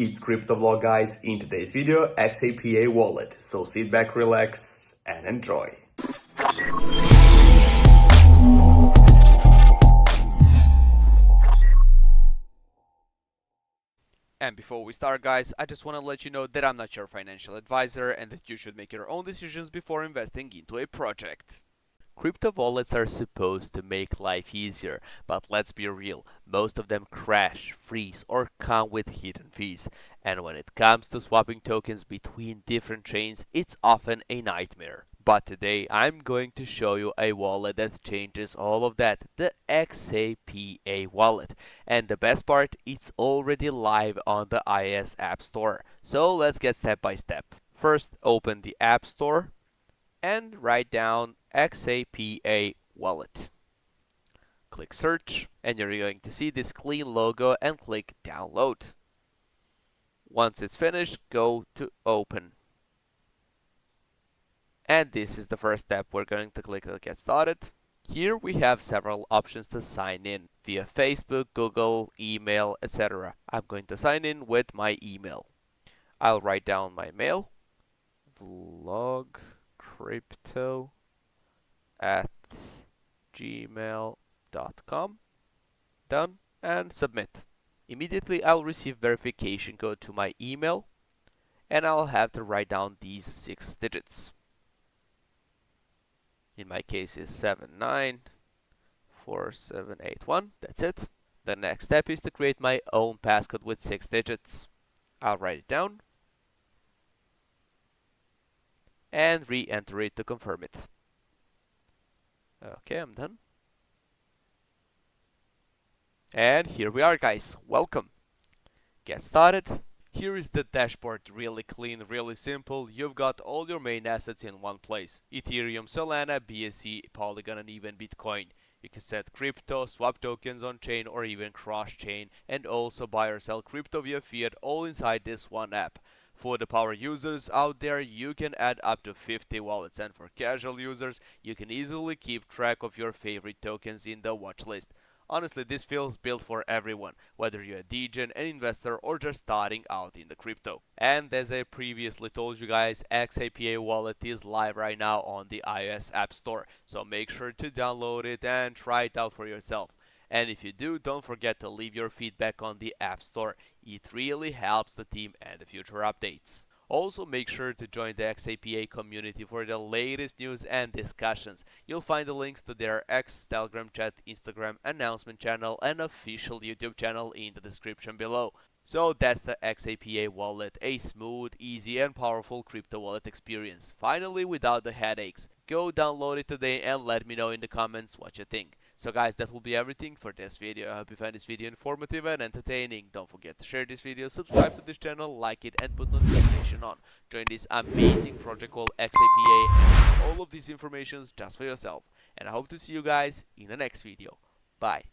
It's Crypto Vlog, guys. In today's video, XSPA wallet. So sit back, relax, and enjoy. And before we start, guys, I just want to let you know that I'm not your financial advisor and that you should make your own decisions before investing into a project. Crypto wallets are supposed to make life easier, but let's be real, most of them crash, freeze, or come with hidden fees. And when it comes to swapping tokens between different chains, it's often a nightmare. But today I'm going to show you a wallet that changes all of that, the XSPA wallet. And the best part, it's already live on the iOS App Store. So let's get step by step. First, open the App Store and write down XSPA wallet. Click search and you're going to see this clean logo and click download. Once it's finished, go to open. And this is the first step. We're going to click to get started. Here we have several options to sign in via Facebook, Google, email, etc. I'm going to sign in with my email. I'll write down my mail, vlogcrypto@gmail.com. Done and submit. Immediately I'll receive verification code to my email and I'll have to write down these 6 digits. In my case is 794781. That's it. The next step is to create my own passcode with 6 digits. I'll write it down and re-enter it to confirm it. Okay, I'm done. And here we are, guys. Welcome. Get started. Here is the dashboard, really clean, really simple. You've got all your main assets in one place. Ethereum, Solana, BSC, Polygon, and even Bitcoin. You can set crypto, swap tokens on chain, or even cross chain, and also buy or sell crypto via fiat, all inside this one app. For the power users out there, you can add up to 50 wallets, and for casual users, you can easily keep track of your favorite tokens in the watch list. Honestly, this feels built for everyone, whether you're a degen, an investor, or just starting out in the crypto. And as I previously told you guys, XSPA wallet is live right now on the iOS App Store, so make sure to download it and try it out for yourself. And if you do, don't forget to leave your feedback on the App Store. It really helps the team and the future updates. Also, make sure to join the XSPA community for the latest news and discussions. You'll find the links to their X, Telegram chat, Instagram, announcement channel, and official YouTube channel in the description below. So that's the XSPA wallet, a smooth, easy, and powerful crypto wallet experience. Finally, without the headaches. Go download it today and let me know in the comments what you think. So guys, that will be everything for this video. I hope you find this video informative and entertaining. Don't forget to share this video, subscribe to this channel, like it, and put notification on. Join this amazing project called XSPA and all of these informations just for yourself. And I hope to see you guys in the next video. Bye.